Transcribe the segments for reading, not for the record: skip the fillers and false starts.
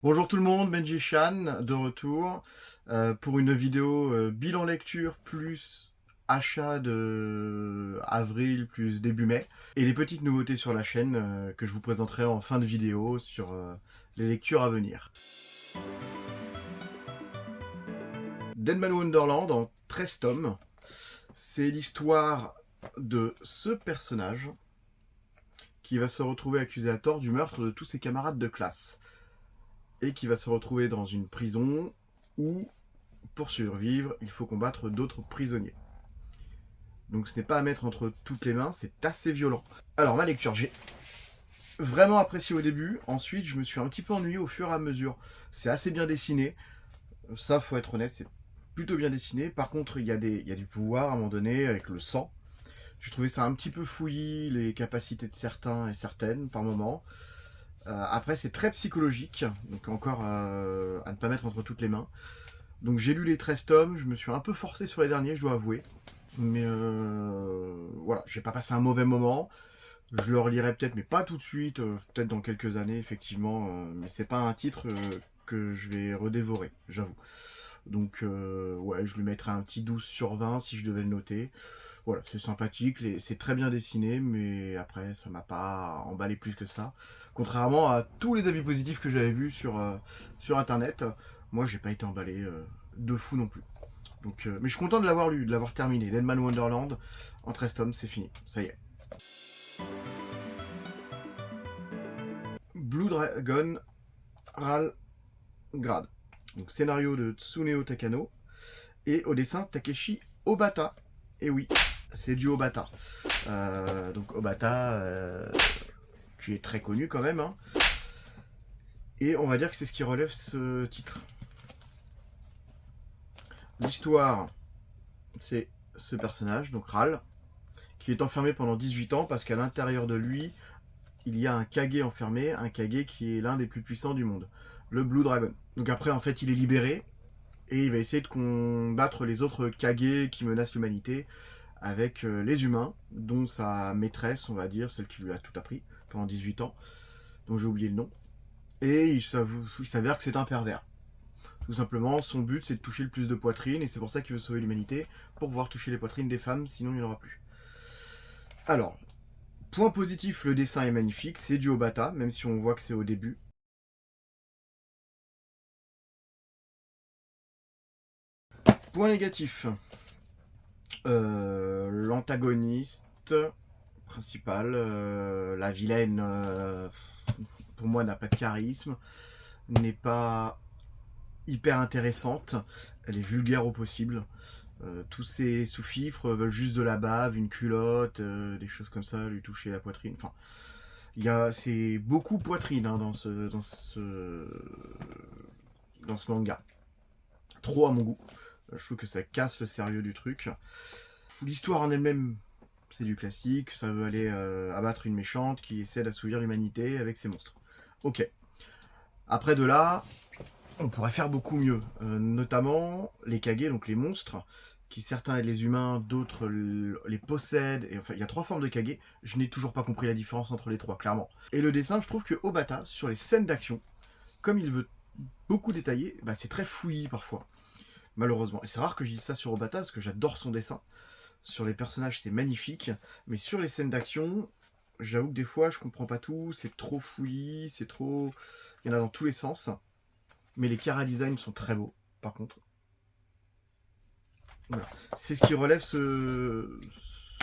Bonjour tout le monde, Benji Chan de retour pour une vidéo bilan lecture plus achat de avril plus début mai et les petites nouveautés sur la chaîne que je vous présenterai en fin de vidéo sur les lectures à venir. Deadman Wonderland en 13 tomes, c'est l'histoire de ce personnage qui va se retrouver accusé à tort du meurtre de tous ses camarades de classe et qui va se retrouver dans une prison où, pour survivre, il faut combattre d'autres prisonniers. Donc ce n'est pas à mettre entre toutes les mains, c'est assez violent. Alors ma lecture, j'ai vraiment apprécié au début, ensuite je me suis un petit peu ennuyé au fur et à mesure. C'est assez bien dessiné, ça faut être honnête, c'est plutôt bien dessiné. Par contre il y a du pouvoir à un moment donné avec le sang. J'ai trouvé ça un petit peu fouillis, les capacités de certains et certaines par moment. Après c'est très psychologique, donc encore à ne pas mettre entre toutes les mains. Donc j'ai lu les 13 tomes, je me suis un peu forcé sur les derniers, je dois avouer. Mais voilà, j'ai pas passé un mauvais moment. Je le relirai peut-être, mais pas tout de suite, peut-être dans quelques années, effectivement. Mais c'est pas un titre que je vais redévorer, j'avoue. Donc ouais, je lui mettrai un petit 12 sur 20 si je devais le noter. Voilà, c'est sympathique, c'est très bien dessiné, mais après, ça m'a pas emballé plus que ça. Contrairement à tous les avis positifs que j'avais vus sur Internet, moi, j'ai pas été emballé de fou non plus. Donc, mais je suis content de l'avoir lu, de l'avoir terminé. Deadman Wonderland, en 13 tomes, c'est fini. Ça y est. Blue Dragon Ral Grad. Donc, scénario de Tsuneo Takano. Et au dessin, Takeshi Obata. Et oui, c'est du Obata. Donc, Obata, qui est très connu quand même. Hein. Et on va dire que c'est ce qui relève ce titre. L'histoire, c'est ce personnage, donc Ral, qui est enfermé pendant 18 ans parce qu'à l'intérieur de lui, il y a un Kage enfermé, un Kage qui est l'un des plus puissants du monde, le Blue Dragon. Donc après, en fait, il est libéré et il va essayer de combattre les autres Kage qui menacent l'humanité avec les humains, dont sa maîtresse, on va dire, celle qui lui a tout appris pendant 18 ans, dont j'ai oublié le nom. Et il s'avère que c'est un pervers. Tout simplement, son but c'est de toucher le plus de poitrines et c'est pour ça qu'il veut sauver l'humanité, pour pouvoir toucher les poitrines des femmes, sinon il n'y en aura plus. Alors, point positif, le dessin est magnifique, c'est du Obata, même si on voit que c'est au début. Point négatif, l'antagoniste principal, la vilaine, pour moi n'a pas de charisme, n'est pas hyper intéressante, elle est vulgaire au possible. Tous ces sous-fifres veulent juste de la bave, une culotte, des choses comme ça, lui toucher la poitrine. Enfin, c'est beaucoup poitrine hein, dans ce manga. Trop à mon goût. Je trouve que ça casse le sérieux du truc. L'histoire en elle-même, c'est du classique. Ça veut aller abattre une méchante qui essaie d'assouvir l'humanité avec ses monstres. Ok. Après de là, on pourrait faire beaucoup mieux. Notamment les Kage, donc les monstres, qui certains aident les humains, d'autres les possèdent. Et enfin, il y a 3 formes de Kage. Je n'ai toujours pas compris la différence entre les 3, clairement. Et le dessin, je trouve que Obata, sur les scènes d'action, comme il veut beaucoup détailler, bah, c'est très fouillis parfois. Malheureusement. Et c'est rare que je dise ça sur Obata, parce que j'adore son dessin. Sur les personnages, c'est magnifique. Mais sur les scènes d'action, j'avoue que des fois, je comprends pas tout. C'est trop fouillis, c'est trop... Il y en a dans tous les sens. Mais les chara-designs sont très beaux, par contre. Voilà. C'est ce qui relève ce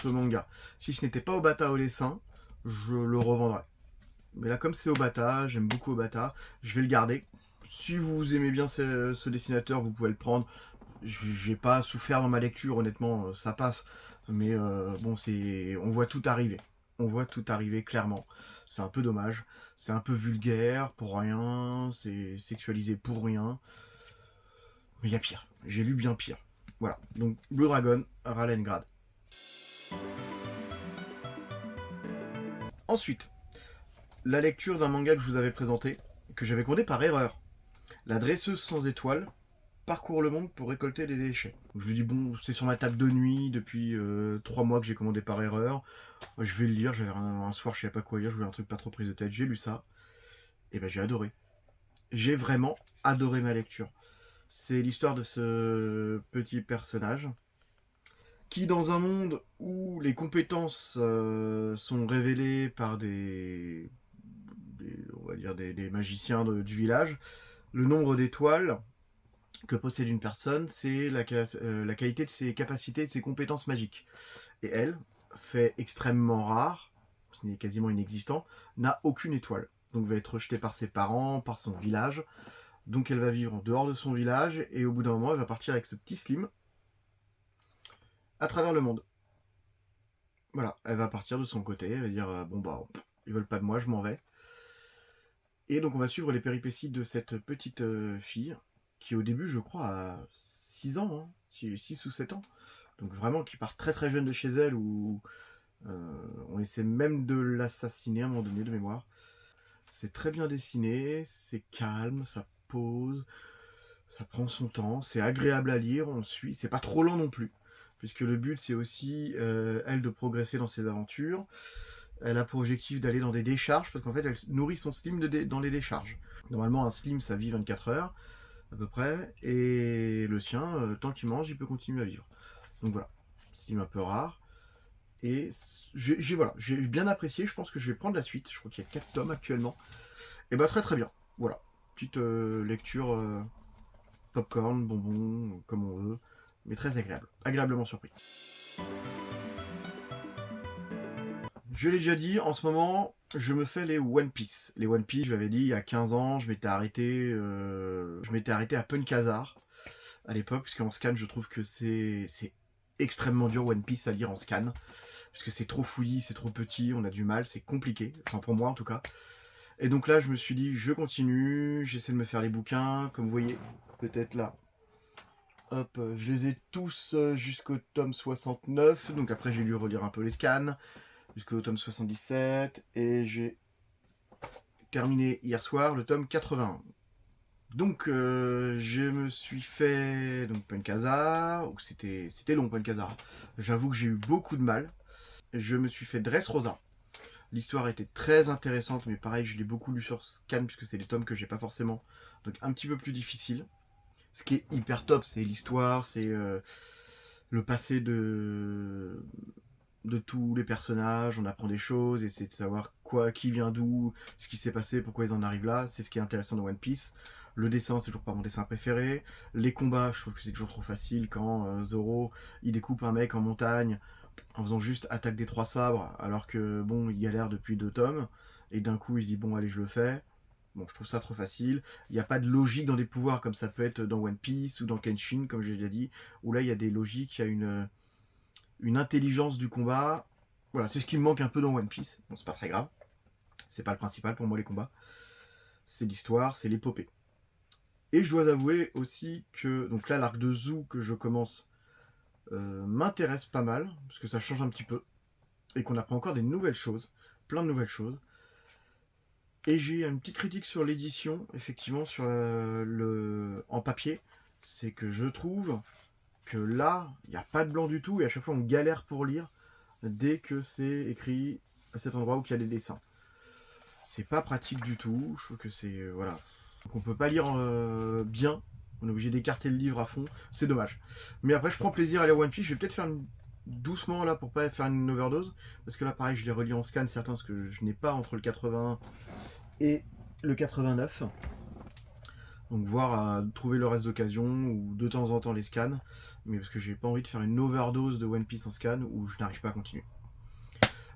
manga. Si ce n'était pas Obata au dessin, je le revendrais. Mais là, comme c'est Obata, j'aime beaucoup Obata, je vais le garder. Si vous aimez bien ce dessinateur, vous pouvez le prendre. J'ai pas souffert dans ma lecture, honnêtement, ça passe. Mais bon, on voit tout arriver. On voit tout arriver clairement. C'est un peu dommage. C'est un peu vulgaire pour rien. C'est sexualisé pour rien. Mais il y a pire. J'ai lu bien pire. Voilà. Donc Blue Dragon, Ralengrad. Ensuite, la lecture d'un manga que je vous avais présenté, que j'avais commandé par erreur. La dresseuse sans étoiles parcourt le monde pour récolter des déchets. Je me dis bon, c'est sur ma table de nuit depuis 3 mois que j'ai commandé par erreur. Je vais le lire, j'avais un soir je savais pas quoi lire, je voulais un truc pas trop prise de tête, j'ai lu ça. Et ben j'ai adoré. j'ai vraiment adoré ma lecture. C'est l'histoire de ce petit personnage qui, dans un monde où les compétences sont révélées par on va dire des magiciens du village, le nombre d'étoiles que possède une personne, c'est la qualité de ses capacités, de ses compétences magiques. Et elle, fait extrêmement rare, ce n'est quasiment inexistant, n'a aucune étoile. Donc va être rejetée par ses parents, par son village. Donc elle va vivre en dehors de son village et au bout d'un moment, elle va partir avec ce petit Slim à travers le monde. Voilà, elle va partir de son côté, elle va dire bon bah ils veulent pas de moi, je m'en vais. Et donc on va suivre les péripéties de cette petite fille qui au début je crois a 6 ans, hein, 6 ou 7 ans. Donc vraiment qui part très très jeune de chez elle où on essaie même de l'assassiner à un moment donné de mémoire. C'est très bien dessiné, c'est calme, ça pose, ça prend son temps, c'est agréable à lire, on suit, c'est pas trop lent non plus. Puisque le but c'est aussi elle de progresser dans ses aventures. Elle a pour objectif d'aller dans des décharges parce qu'en fait elle nourrit son slim dans les décharges. Normalement un slim ça vit 24 heures à peu près et le sien tant qu'il mange il peut continuer à vivre. Donc voilà, slim un peu rare. Et j'ai bien apprécié, je pense que je vais prendre la suite, je crois qu'il y a 4 tomes actuellement. Et bah très très bien, voilà. Petite lecture popcorn, bonbon, comme on veut, mais très agréable, agréablement surpris. Je l'ai déjà dit, en ce moment, je me fais les One Piece. Les One Piece, je l'avais dit, il y a 15 ans, je m'étais arrêté à Punk Hazard à l'époque, parce qu'en scan, je trouve que c'est extrêmement dur One Piece à lire en scan, parce que c'est trop fouillis, c'est trop petit, on a du mal, c'est compliqué, enfin pour moi en tout cas. Et donc là, je me suis dit, je continue, j'essaie de me faire les bouquins, comme vous voyez, peut-être là. Hop, je les ai tous jusqu'au tome 69, donc après j'ai dû relire un peu les scans, jusqu'au tome 77, et j'ai terminé hier soir le tome 81. Donc je me suis fait donc Punkhazar, c'était long Punkhazar. J'avoue que j'ai eu beaucoup de mal. Je me suis fait Dressrosa. L'histoire était très intéressante, mais pareil, je l'ai beaucoup lu sur scan puisque c'est des tomes que j'ai pas forcément, donc un petit peu plus difficile. Ce qui est hyper top, c'est l'histoire, c'est le passé de tous les personnages, on apprend des choses, et c'est de savoir qui vient d'où, ce qui s'est passé, pourquoi ils en arrivent là, c'est ce qui est intéressant dans One Piece. Le dessin, c'est toujours pas mon dessin préféré. Les combats, je trouve que c'est toujours trop facile quand Zoro, il découpe un mec en montagne en faisant juste attaque des 3 sabres, alors que bon, il galère depuis 2 tomes, et d'un coup il se dit bon allez je le fais. Bon, je trouve ça trop facile. Il n'y a pas de logique dans les pouvoirs comme ça peut être dans One Piece ou dans Kenshin, comme j'ai déjà dit, où là il y a des logiques, il y a une intelligence du combat. Voilà, c'est ce qui me manque un peu dans One Piece. Bon, c'est pas très grave. C'est pas le principal pour moi les combats. C'est l'histoire, c'est l'épopée. Et je dois avouer aussi que donc là l'arc de Zou que je commence m'intéresse pas mal, parce que ça change un petit peu, et qu'on apprend encore des nouvelles choses, plein de nouvelles choses. Et j'ai une petite critique sur l'édition, effectivement, sur en papier, c'est que je trouve que là, il n'y a pas de blanc du tout, et à chaque fois on galère pour lire, dès que c'est écrit à cet endroit où il y a des dessins. C'est pas pratique du tout, je trouve que c'est... voilà. Donc on peut pas lire bien, on est obligé d'écarter le livre à fond, c'est dommage. Mais après je prends plaisir à lire One Piece, je vais peut-être faire doucement là pour pas faire une overdose, parce que là pareil je les relis en scan certains, parce que je n'ai pas entre le 81 et le 89. Donc voir trouver le reste d'occasion, ou de temps en temps les scans, mais parce que j'ai pas envie de faire une overdose de One Piece en scan, où je n'arrive pas à continuer.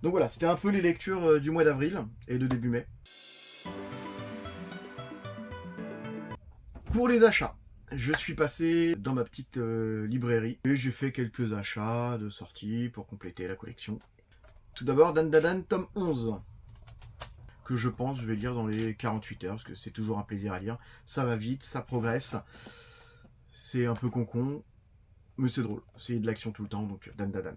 Donc voilà, c'était un peu les lectures du mois d'avril et de début mai. Pour les achats, je suis passé dans ma petite librairie et j'ai fait quelques achats de sortie pour compléter la collection. Tout d'abord, Dan Dan tome 11, que je pense je vais lire dans les 48 heures, parce que c'est toujours un plaisir à lire. Ça va vite, ça progresse, c'est un peu concon, mais c'est drôle. C'est de l'action tout le temps, donc Dan Dan.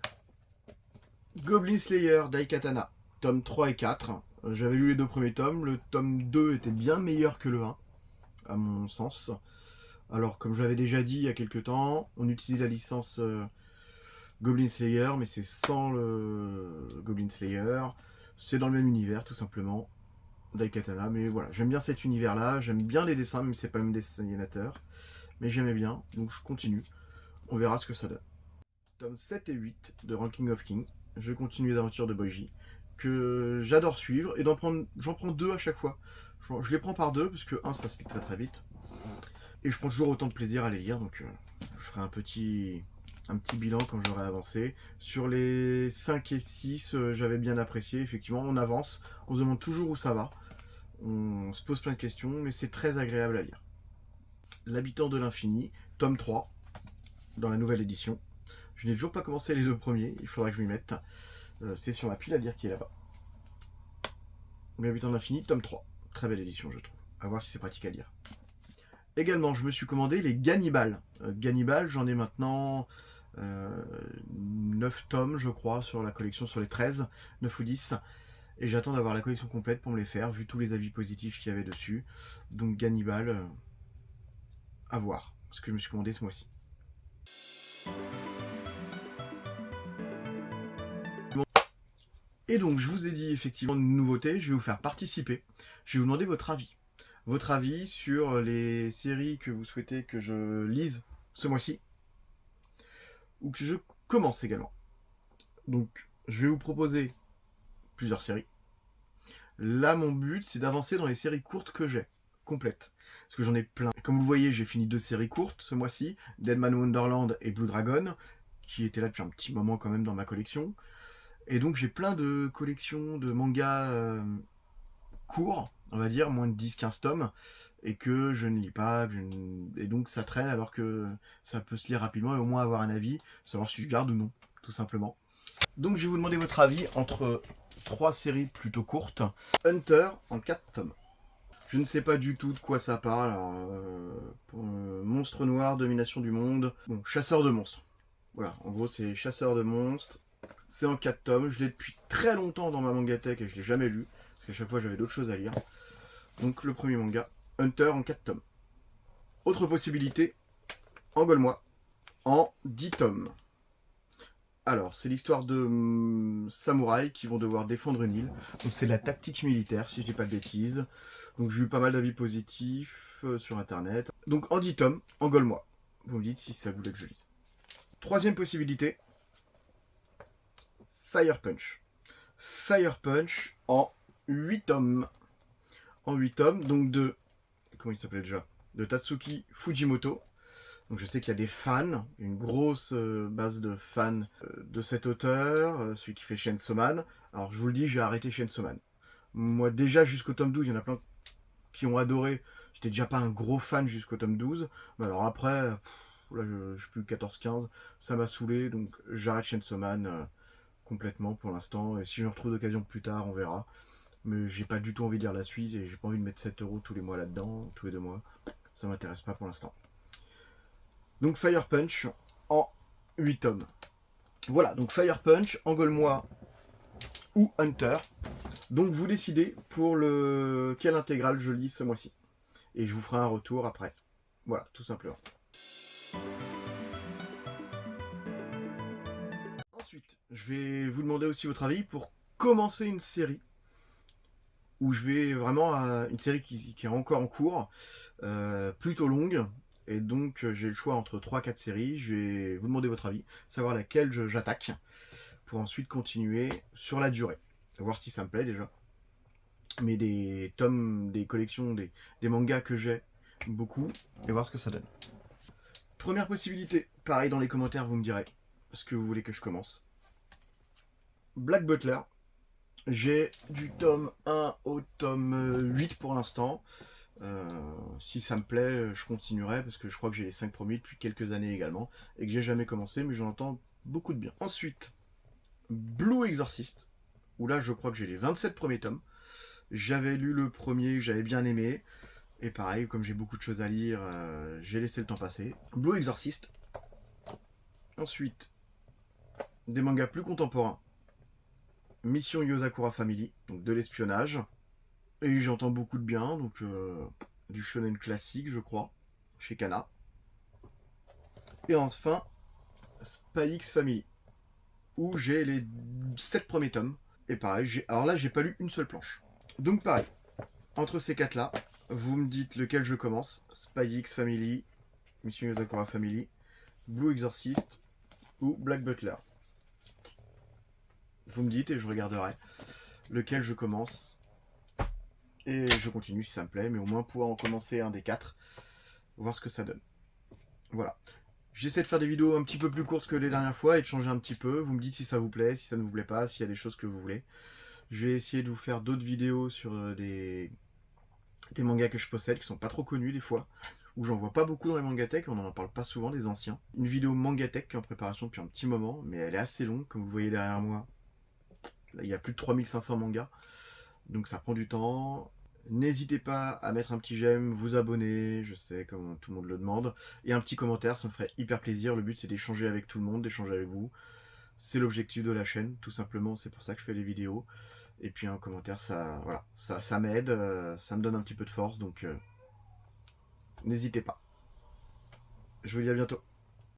Goblin Slayer Daikatana, tome 3 et 4. J'avais lu les 2 premiers tomes, le tome 2 était bien meilleur que le 1, à mon sens. Alors, comme je l'avais déjà dit il y a quelques temps, on utilise la licence Goblin Slayer, mais c'est sans le Goblin Slayer. C'est dans le même univers, tout simplement. Daikatana, mais voilà, j'aime bien cet univers-là, j'aime bien les dessins, même si c'est pas le même dessinateur, mais j'aimais bien, donc je continue. On verra ce que ça donne. Tome 7 et 8 de Ranking of King, je continue les aventures de Boji, que j'adore suivre, et j'en prends 2 à chaque fois. Je les prends par 2, parce que 1 ça se lit très très vite, et je prends toujours autant de plaisir à les lire, donc je ferai un petit bilan quand j'aurai avancé. Sur les 5 et 6, j'avais bien apprécié, effectivement, on avance, on se demande toujours où ça va, on se pose plein de questions, mais c'est très agréable à lire. L'habitant de l'infini, tome 3, dans la nouvelle édition. Je n'ai toujours pas commencé les 2 premiers, il faudra que je m'y mette. C'est sur ma pile à lire qui est là-bas. L'habitant de l'infini, tome 3. Très belle édition, je trouve. À voir si c'est pratique à lire. Également, je me suis commandé les Gannibal. Gannibal, j'en ai maintenant 9 tomes, je crois, sur la collection, sur les 13, 9 ou 10. Et j'attends d'avoir la collection complète pour me les faire, vu tous les avis positifs qu'il y avait dessus. Donc Gannibal, à voir, ce que je me suis commandé ce mois-ci. Et donc, je vous ai dit effectivement une nouveauté, je vais vous faire participer. Je vais vous demander votre avis. Votre avis sur les séries que vous souhaitez que je lise ce mois-ci. Ou que je commence également. Donc, je vais vous proposer plusieurs séries. Là, mon but, c'est d'avancer dans les séries courtes que j'ai, complètes. Parce que j'en ai plein. Comme vous le voyez, j'ai fini 2 séries courtes ce mois-ci. Deadman Wonderland et Blue Dragon, qui étaient là depuis un petit moment quand même dans ma collection. Et donc j'ai plein de collections de mangas courts, on va dire, moins de 10-15 tomes, et que je ne lis pas, et donc ça traîne alors que ça peut se lire rapidement et au moins avoir un avis, savoir si je garde ou non, tout simplement. Donc je vais vous demander votre avis entre 3 séries plutôt courtes. Hunter en 4 tomes. Je ne sais pas du tout de quoi ça parle. Alors, monstre noir, domination du monde. Bon, chasseur de monstres. Voilà, en gros c'est chasseur de monstres. C'est en 4 tomes, je l'ai depuis très longtemps dans ma mangatech et je l'ai jamais lu, parce qu'à chaque fois j'avais d'autres choses à lire. Donc le premier manga, Hunter en 4 tomes. Autre possibilité, Engole-moi, en 10 tomes. Alors, c'est l'histoire de samouraïs qui vont devoir défendre une île. Donc c'est de la tactique militaire, si je dis pas de bêtises. Donc j'ai eu pas mal d'avis positifs sur internet. Donc en 10 tomes, Engole-moi. Vous me dites si ça voulait que je lise. Troisième possibilité, Fire Punch. Fire Punch en 8 tomes. En 8 tomes, donc de... Comment il s'appelait déjà? De Tatsuki Fujimoto. Donc je sais qu'il y a des fans, une grosse base de fans de cet auteur, celui qui fait Chainsaw Man. Alors je vous le dis, j'ai arrêté Chainsaw Man. Moi déjà jusqu'au tome 12, il y en a plein qui ont adoré. J'étais déjà pas un gros fan jusqu'au tome 12. Mais alors après, là je suis plus 14-15, ça m'a saoulé, donc j'arrête Chainsaw Man complètement pour l'instant. Et si je me retrouve d'occasion plus tard, on verra. Mais j'ai pas du tout envie de lire la suite et j'ai pas envie de mettre 7 € tous les mois là-dedans, tous les 2 mois. Ça m'intéresse pas pour l'instant. Donc Fire Punch en 8 tomes. Voilà, donc Fire Punch, Engole-moi ou Hunter. Donc vous décidez pour quelle intégrale je lis ce mois-ci. Et je vous ferai un retour après. Voilà, tout simplement. Ensuite, je vais vous demander aussi votre avis pour commencer une série où je vais vraiment à une série qui est encore en cours, plutôt longue, et donc j'ai le choix entre 3-4 séries. Je vais vous demander votre avis, savoir laquelle j'attaque, pour ensuite continuer sur la durée, voir si ça me plaît déjà. Mais des tomes, des collections, des mangas que j'ai beaucoup, et voir ce que ça donne. Première possibilité, pareil dans les commentaires vous me direz ce que vous voulez que je commence. Black Butler. J'ai du tome 1 au tome 8 pour l'instant. Si ça me plaît, je continuerai parce que je crois que j'ai les 5 premiers depuis quelques années également et que j'ai jamais commencé, mais j'en entends beaucoup de bien. Ensuite, Blue Exorcist, où là je crois que j'ai les 27 premiers tomes. J'avais lu le premier, j'avais bien aimé, et pareil, comme j'ai beaucoup de choses à lire, j'ai laissé le temps passer. Blue Exorcist. Ensuite, des mangas plus contemporains. Mission Yosakura Family, donc de l'espionnage. Et j'entends beaucoup de bien, donc du shonen classique, je crois, chez Kana. Et enfin, Spy X Family, où j'ai les 7 premiers tomes. Et pareil, alors là, j'ai pas lu une seule planche. Donc pareil, Entre ces 4-là, vous me dites lequel je commence. Spy X Family, Mission Yozakura Family, Blue Exorcist ou Black Butler. Vous me dites et je regarderai lequel je commence. Et je continue si ça me plaît, mais au moins pouvoir en commencer un des 4, voir ce que ça donne. Voilà. J'essaie de faire des vidéos un petit peu plus courtes que les dernières fois et de changer un petit peu. Vous me dites si ça vous plaît, si ça ne vous plaît pas, s'il y a des choses que vous voulez. Je vais essayer de vous faire d'autres vidéos sur des mangas que je possède, qui sont pas trop connus des fois, où j'en vois pas beaucoup dans les mangatech, on n'en parle pas souvent des anciens. Une vidéo mangatech qui est en préparation depuis un petit moment, mais elle est assez longue, comme vous le voyez derrière moi. Là, il y a plus de 3500 mangas, donc ça prend du temps. N'hésitez pas à mettre un petit j'aime, vous abonner, je sais comme tout le monde le demande, et un petit commentaire, ça me ferait hyper plaisir. Le but c'est d'échanger avec tout le monde, d'échanger avec vous. C'est l'objectif de la chaîne, tout simplement, c'est pour ça que je fais les vidéos. Et puis un commentaire, ça, voilà, ça m'aide, ça me donne un petit peu de force, donc n'hésitez pas. Je vous dis à bientôt.